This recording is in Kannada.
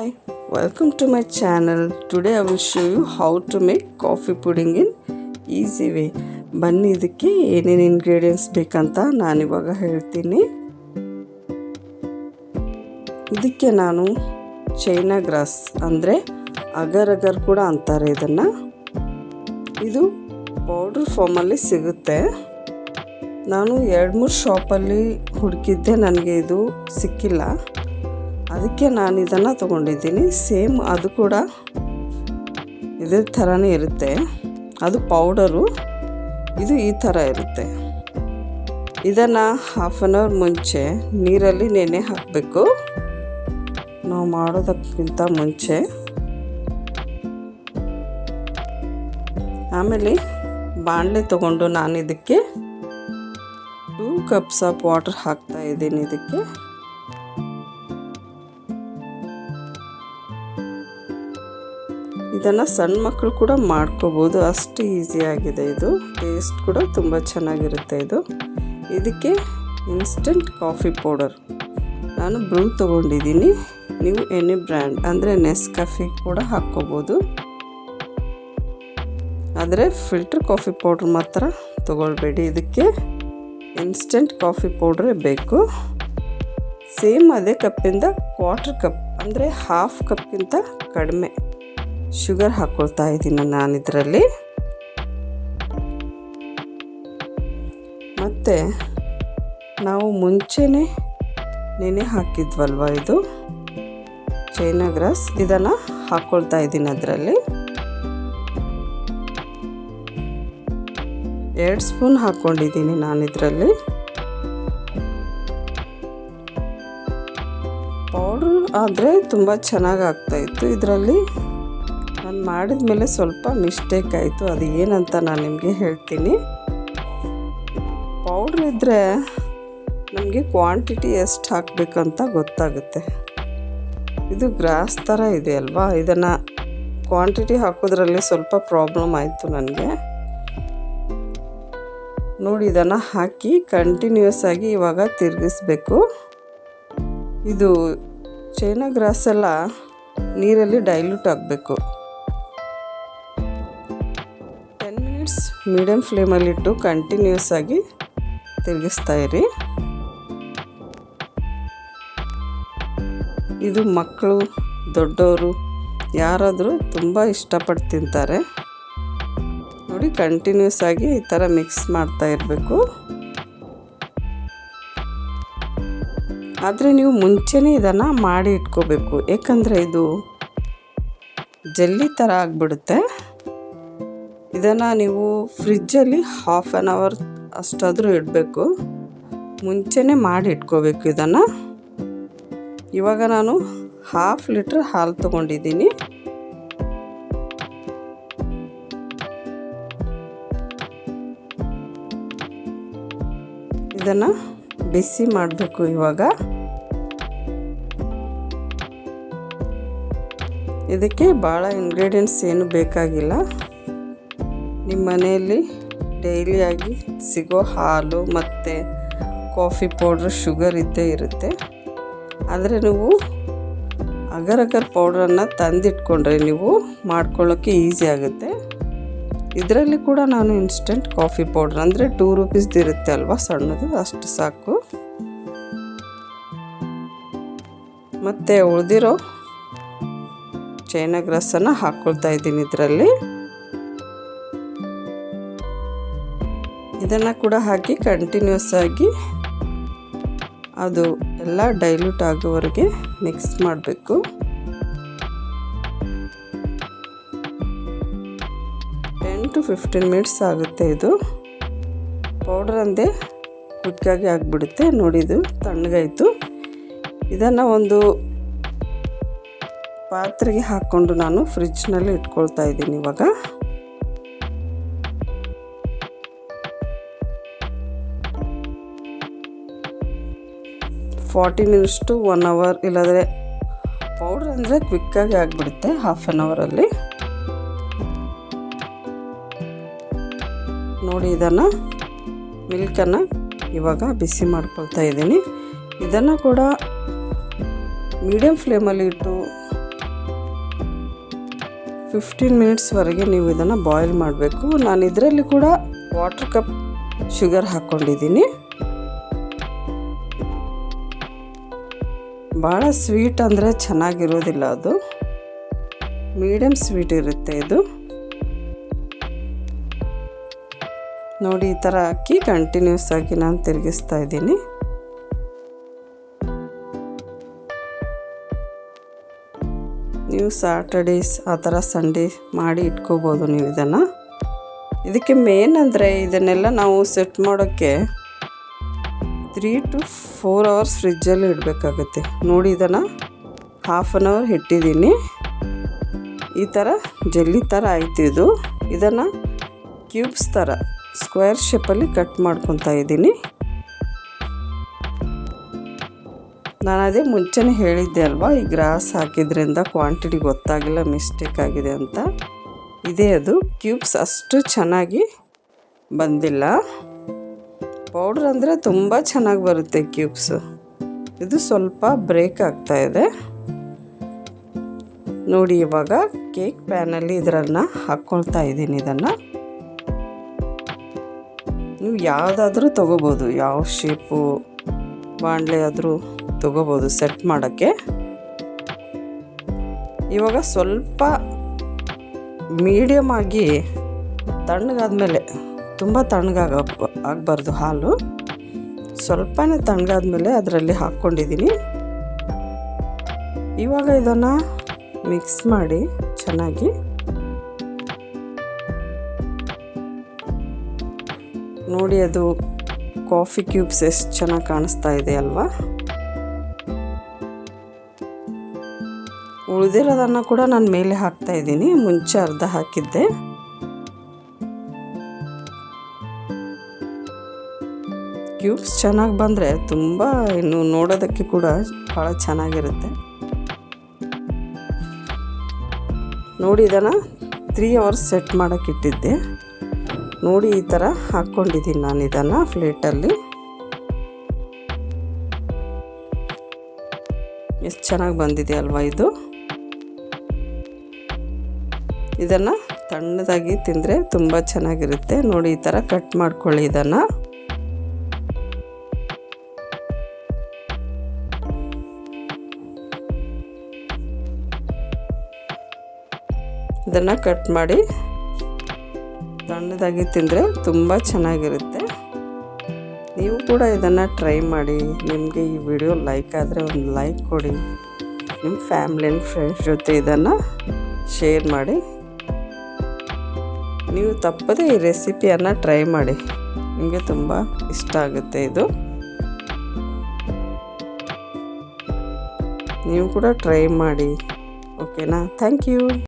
Hi, welcome to my channel. Today I will show you how to make coffee pudding in easy way. ಬನ್ನಿ ಇದಕ್ಕೆ ಏನೇನು ಇಂಗ್ರೀಡಿಯೆಂಟ್ಸ್ ಬೇಕಂತ ನಾನು ಇವಾಗ ಹೇಳ್ತೀನಿ. ಇದಕ್ಕೆ ನಾನು ಚೈನಾ ಗ್ರಾಸ್ ಅಂದರೆ ಅಗರ್ ಅಗರ್ ಕೂಡ ಅಂತಾರೆ ಇದನ್ನು. ಇದು ಪೌಡರ್ ಫಾರ್ಮಲ್ಲಿ ಸಿಗುತ್ತೆ. ನಾನು 2-3 ಶಾಪಲ್ಲಿ ಹುಡುಕಿದ್ದೆ, ನನಗೆ ಇದು ಸಿಕ್ಕಿಲ್ಲ. ಅದಕ್ಕೆ ನಾನು ಇದನ್ನು ತೊಗೊಂಡಿದ್ದೀನಿ. ಸೇಮ್ ಅದು ಕೂಡ ಇದೇ ಥರನೇ ಇರುತ್ತೆ. ಅದು ಪೌಡರು, ಇದು ಈ ಥರ ಇರುತ್ತೆ. ಇದನ್ನು 1/2 hour ಮುಂಚೆ ನೀರಲ್ಲಿ ನೆನೆ ಹಾಕಬೇಕು, ನಾವು ಮಾಡೋದಕ್ಕಿಂತ ಮುಂಚೆ. ಆಮೇಲೆ ಬಾಣಲೆ ತೊಗೊಂಡು ನಾನು ಇದಕ್ಕೆ 2 cups ಆಫ್ ವಾಟರ್ ಹಾಕ್ತಾ ಇದ್ದೀನಿ. ಇದಕ್ಕೆ ಇದನ್ನು ಸಣ್ಣ ಮಕ್ಕಳು ಕೂಡ ಮಾಡ್ಕೋಬೋದು, ಅಷ್ಟು ಈಸಿಯಾಗಿದೆ. ಇದು ಟೇಸ್ಟ್ ಕೂಡ ತುಂಬ ಚೆನ್ನಾಗಿರುತ್ತೆ. ಇದಕ್ಕೆ ಇನ್ಸ್ಟೆಂಟ್ ಕಾಫಿ ಪೌಡರ್ ನಾನು ಬ್ರೂ ತೊಗೊಂಡಿದ್ದೀನಿ. ನೀವು ಎನಿ ಬ್ರ್ಯಾಂಡ್ ಅಂದರೆ ನೆಸ್ಕಾಫೆ ಕೂಡ ಹಾಕ್ಕೋಬೋದು, ಆದರೆ ಫಿಲ್ಟರ್ ಕಾಫಿ ಪೌಡ್ರ್ ಮಾತ್ರ ತೊಗೊಳ್ಬೇಡಿ. ಇದಕ್ಕೆ ಇನ್ಸ್ಟೆಂಟ್ ಕಾಫಿ ಪೌಡ್ರೇ ಬೇಕು. ಸೇಮ್ ಅದೇ ಕಪ್ಪಿಂದ 1/4 cup ಅಂದರೆ 1/2 ಕಪ್ಗಿಂತ ಕಡಿಮೆ ಶುಗರ್ ಹಾಕ್ಕೊಳ್ತಾ ಇದ್ದೀನಿ ನಾನು ಇದರಲ್ಲಿ. ಮತ್ತು ನಾವು ಮುಂಚೆನೇ ನೆನೆ ಹಾಕಿದ್ವಲ್ವ, ಇದು ಚೈನಾ ಗ್ರಾಸ್, ಇದನ್ನು ಹಾಕ್ಕೊಳ್ತಾ ಇದ್ದೀನಿ. ಅದರಲ್ಲಿ 2 ಸ್ಪೂನ್ ಹಾಕ್ಕೊಂಡಿದ್ದೀನಿ ನಾನು ಇದರಲ್ಲಿ. ಪೌಡ್ರ್ ಆದರೆ ತುಂಬ ಚೆನ್ನಾಗಿ ಆಗ್ತಾಯಿತ್ತು. ಇದರಲ್ಲಿ ನಾನು ಮಾಡಿದ ಮೇಲೆ ಸ್ವಲ್ಪ ಮಿಸ್ಟೇಕ್ ಆಯಿತು, ಅದು ಏನಂತ ನಾನು ನಿಮಗೆ ಹೇಳ್ತೀನಿ. ಪೌಡ್ರ್ ಇದ್ದರೆ ನಮಗೆ ಕ್ವಾಂಟಿಟಿ ಎಷ್ಟು ಹಾಕಬೇಕಂತ ಗೊತ್ತಾಗುತ್ತೆ. ಇದು ಗ್ರಾಸ್ ಥರ ಇದೆ ಅಲ್ವಾ, ಇದನ್ನು ಕ್ವಾಂಟಿಟಿ ಹಾಕೋದ್ರಲ್ಲಿ ಸ್ವಲ್ಪ ಪ್ರಾಬ್ಲಮ್ ಆಯಿತು ನನಗೆ. ನೋಡಿ, ಇದನ್ನು ಹಾಕಿ ಕಂಟಿನ್ಯೂಸ್ ಆಗಿ ಇವಾಗ ತಿರುಗಿಸ್ಬೇಕು. ಇದು ಚೈನಾ ಗ್ರಾಸ್ ಎಲ್ಲ ನೀರಲ್ಲಿ ಡೈಲ್ಯೂಟ್ ಆಗಬೇಕು. 10 minutes ಮೀಡಿಯಮ್ ಫ್ಲೇಮಲ್ಲಿಟ್ಟು ಕಂಟಿನ್ಯೂಸ್ ಆಗಿ ತಿರುಗಿಸ್ತಾ ಇರಿ. ಇದು ಮಕ್ಕಳು, ದೊಡ್ಡವರು ಯಾರಾದರೂ ತುಂಬ ಇಷ್ಟಪಟ್ಟು ತಿಂತಾರೆ. ನೋಡಿ, ಕಂಟಿನ್ಯೂಸ್ ಆಗಿ ಈ ಥರ ಮಿಕ್ಸ್ ಮಾಡ್ತಾ ಇರಬೇಕು. ಆದರೆ ನೀವು ಮುಂಚೆನೇ ಇದನ್ನು ಮಾಡಿ ಇಟ್ಕೋಬೇಕು, ಏಕೆಂದರೆ ಇದು ಜೆಲ್ಲಿ ಥರ ಆಗಿಬಿಡುತ್ತೆ. ಇದನ್ನು ನೀವು ಫ್ರಿಜ್ಜಲ್ಲಿ 1/2 hour ಅಷ್ಟಾದರೂ ಇಡಬೇಕು. ಮುಂಚೆನೇ ಮಾಡಿ ಇಟ್ಕೋಬೇಕು ಇದನ್ನು. ಇವಾಗ ನಾನು 1/2 liter ಹಾಲು ತೊಗೊಂಡಿದ್ದೀನಿ. ಇದನ್ನು ಬಿಸಿ ಮಾಡಬೇಕು ಇವಾಗ. ಇದಕ್ಕೆ ಭಾಳ ಇಂಗ್ರೀಡಿಯೆಂಟ್ಸ್ ಏನು ಬೇಕಾಗಿಲ್ಲ. ನಿಮ್ಮ ಮನೆಯಲ್ಲಿ ಡೈಲಿಯಾಗಿ ಸಿಗೋ ಹಾಲು ಮತ್ತು ಕಾಫಿ ಪೌಡ್ರ್, ಶುಗರ್ ಇದ್ದೇ ಇರುತ್ತೆ. ಆದರೆ ನೀವು ಅಗರ್ ಅಗರ್ ಪೌಡ್ರನ್ನು ತಂದಿಟ್ಕೊಂಡ್ರೆ ನೀವು ಮಾಡ್ಕೊಳ್ಳೋಕ್ಕೆ ಈಸಿ ಆಗುತ್ತೆ. ಇದರಲ್ಲಿ ಕೂಡ ನಾನು ಇನ್ಸ್ಟೆಂಟ್ ಕಾಫಿ ಪೌಡ್ರ್ ಅಂದರೆ 2 rupees ಇರುತ್ತೆ ಅಲ್ವಾ, ಸಣ್ಣದು, ಅಷ್ಟು ಸಾಕು. ಮತ್ತು ಉಳಿದಿರೋ ಚೈನಾ ಗ್ರಾಸನ್ನು ಹಾಕ್ಕೊಳ್ತಾ ಇದ್ದೀನಿ ಇದರಲ್ಲಿ. ಇದನ್ನು ಕೂಡ ಹಾಕಿ ಕಂಟಿನ್ಯೂಸ್ ಆಗಿ ಅದು ಎಲ್ಲ ಡೈಲ್ಯೂಟ್ ಆಗೋವರೆಗೆ ಮಿಕ್ಸ್ ಮಾಡಬೇಕು. to 15 minutes ಆಗುತ್ತೆ. ಇದು ಪೌಡರ್ ಅಂದೇ ಕ್ವಿಕ್ಕಾಗಿ ಆಗಿಬಿಡುತ್ತೆ. ನೋಡಿ, ಇದು ತಣ್ಣಗಾಯಿತು. ಇದನ್ನು ಒಂದು ಪಾತ್ರೆಗೆ ಹಾಕ್ಕೊಂಡು ನಾನು ಫ್ರಿಜ್ನಲ್ಲಿ ಇಟ್ಕೊಳ್ತಾ ಇದ್ದೀನಿ ಇವಾಗ. $40 minutes to 1 hour, ಇಲ್ಲಾಂದರೆ ಪೌಡ್ರ್ ಅಂದರೆ ಕ್ವಿಕ್ಕಾಗಿ ಆಗಿಬಿಡುತ್ತೆ 1/2 hour. ನೋಡಿ, ಇದನ್ನು ಮಿಲ್ಕನ್ನು ಇವಾಗ ಬಿಸಿ ಮಾಡ್ಕೊಳ್ತಾ ಇದ್ದೀನಿ. ಇದನ್ನು ಕೂಡ ಮೀಡಿಯಮ್ ಫ್ಲೇಮಲ್ಲಿ ಇಟ್ಟು 15 ಮಿನಿಟ್ಸ್ವರೆಗೆ ನೀವು ಇದನ್ನು ಬಾಯ್ಲ್ ಮಾಡಬೇಕು. ನಾನು ಇದರಲ್ಲಿ ಕೂಡ ವಾಟರ್ ಕಪ್ ಶುಗರ್ ಹಾಕ್ಕೊಂಡಿದ್ದೀನಿ. ಭಾಳ ಸ್ವೀಟ್ ಅಂದರೆ ಚೆನ್ನಾಗಿರೋದಿಲ್ಲ, ಅದು ಮೀಡಿಯಮ್ ಸ್ವೀಟ್ ಇರುತ್ತೆ ಇದು. ನೋಡಿ, ಈ ಥರ ಹಾಕಿ ಕಂಟಿನ್ಯೂಸ್ ಆಗಿ ನಾನು ತಿರುಗಿಸ್ತಾ ಇದ್ದೀನಿ. ನೀವು ಸಾಟರ್ಡೇಸ್ ಆ ಥರ ಸಂಡೇ ಮಾಡಿ ಇಟ್ಕೋಬೋದು ನೀವು ಇದನ್ನು. ಇದಕ್ಕೆ ಮೇನ್ ಅಂದರೆ ಇದನ್ನೆಲ್ಲ ನಾವು ಸೆಟ್ ಮಾಡೋಕ್ಕೆ 3 to 4 hours ಫ್ರಿಜ್ಜಲ್ಲಿ ಇಡಬೇಕಾಗುತ್ತೆ. ನೋಡಿ, ಇದನ್ನು ಹಾಫ್ ಆನ್ ಅವರ್ ಇಟ್ಟಿದ್ದೀನಿ. ಈ ಥರ ಜೆಲ್ಲಿ ಥರ ಆಯ್ತು ಇದು. ಇದನ್ನು ಕ್ಯೂಬ್ಸ್ ಥರ ಸ್ಕ್ವೇರ್ ಶೇಪಲ್ಲಿ ಕಟ್ ಮಾಡ್ಕೊತಾ ಇದ್ದೀನಿ. ನಾನು ಅದೇ ಮುಂಚೆನೇ ಹೇಳಿದ್ದೆ ಅಲ್ವಾ, ಈ ಗ್ರಾಸ್ ಹಾಕಿದ್ರಿಂದ ಕ್ವಾಂಟಿಟಿ ಗೊತ್ತಾಗಿಲ್ಲ, ಮಿಸ್ಟೇಕ್ ಆಗಿದೆ ಅಂತ. ಇದೇ ಅದು ಕ್ಯೂಬ್ಸ್ ಅಷ್ಟು ಚೆನ್ನಾಗಿ ಬಂದಿಲ್ಲ. ಪೌಡ್ರ್ ಅಂದರೆ ತುಂಬ ಚೆನ್ನಾಗಿ ಬರುತ್ತೆ ಕ್ಯೂಬ್ಸು. ಇದು ಸ್ವಲ್ಪ ಬ್ರೇಕ್ ಆಗ್ತಾ ಇದೆ. ನೋಡಿ, ಇವಾಗ ಕೇಕ್ ಪ್ಯಾನಲ್ಲಿ ಇದರನ್ನು ಹಾಕ್ಕೊಳ್ತಾ ಇದ್ದೀನಿ. ಇದನ್ನು ನೀವು ಯಾವುದಾದ್ರೂ ತೊಗೋಬೋದು, ಯಾವ ಶೇಪು ಬಾಣಲೆ ಆದರೂ ತೊಗೋಬೋದು ಸೆಟ್ ಮಾಡೋಕ್ಕೆ. ಇವಾಗ ಸ್ವಲ್ಪ ಮೀಡಿಯಮ್ ಆಗಿ ತಣ್ಣಗಾದ್ಮೇಲೆ, ತುಂಬ ಆಗಬಾರ್ದು ಹಾಲು, ಸ್ವಲ್ಪನೇ ತಣ್ಣಗಾದ್ಮೇಲೆ ಅದರಲ್ಲಿ ಹಾಕ್ಕೊಂಡಿದ್ದೀನಿ. ಇವಾಗ ಇದನ್ನು ಮಿಕ್ಸ್ ಮಾಡಿ ಚೆನ್ನಾಗಿ. ನೋಡಿ, ಅದು ಕಾಫಿ ಕ್ಯೂಬ್ಸ್ ಎಷ್ಟು ಚೆನ್ನಾಗಿ ಕಾಣಿಸ್ತಾ ಇದೆ ಅಲ್ವಾ. ಉಳಿದಿರೋದನ್ನು ಕೂಡ ನಾನು ಮೇಲೆ ಹಾಕ್ತಾ ಇದ್ದೀನಿ. ಮುಂಚೆ ಅರ್ಧ ಹಾಕಿದ್ದೆ. ಕ್ಯೂಬ್ಸ್ ಚೆನ್ನಾಗಿ ಬಂದರೆ ತುಂಬ ಇನ್ನು ನೋಡೋದಕ್ಕೆ ಕೂಡ ಭಾಳ ಚೆನ್ನಾಗಿರುತ್ತೆ. ನೋಡಿ, ಇದನ್ನು 3 hours ಸೆಟ್ ಮಾಡೋಕ್ಕೆ ಇಟ್ಟಿದ್ದೆ. ನೋಡಿ, ಈ ಥರ ಹಾಕ್ಕೊಂಡಿದ್ದೀನಿ ನಾನು ಇದನ್ನು ಪ್ಲೇಟಲ್ಲಿ. ಎಷ್ಟು ಚೆನ್ನಾಗಿ ಬಂದಿದೆ ಅಲ್ವಾ ಇದು. ಇದನ್ನು ತಣ್ಣದಾಗಿ ತಿಂದರೆ ತುಂಬ ಚೆನ್ನಾಗಿರುತ್ತೆ. ನೋಡಿ, ಈ ಥರ ಕಟ್ ಮಾಡ್ಕೊಳ್ಳಿ. ಇದನ್ನು ಕಟ್ ಮಾಡಿ ತಣ್ಣದಾಗಿ ತಿಂದರೆ ತುಂಬ ಚೆನ್ನಾಗಿರುತ್ತೆ. ನೀವು ಕೂಡ ಇದನ್ನು ಟ್ರೈ ಮಾಡಿ. ನಿಮಗೆ ಈ ವಿಡಿಯೋ ಲೈಕ್ ಆದರೆ ಒಂದು ಲೈಕ್ ಕೊಡಿ. ನಿಮ್ಮ ಫ್ಯಾಮಿಲಿ ಆ್ಯಂಡ್ ಫ್ರೆಂಡ್ಸ್ ಜೊತೆ ಇದನ್ನು ಶೇರ್ ಮಾಡಿ. ನೀವು ತಪ್ಪದೆ ಈ ರೆಸಿಪಿಯನ್ನು ಟ್ರೈ ಮಾಡಿ, ನಿಮಗೆ ತುಂಬ ಇಷ್ಟ ಆಗುತ್ತೆ ಇದು. ನೀವು ಕೂಡ ಟ್ರೈ ಮಾಡಿ. ಓಕೆನಾ? Thank you.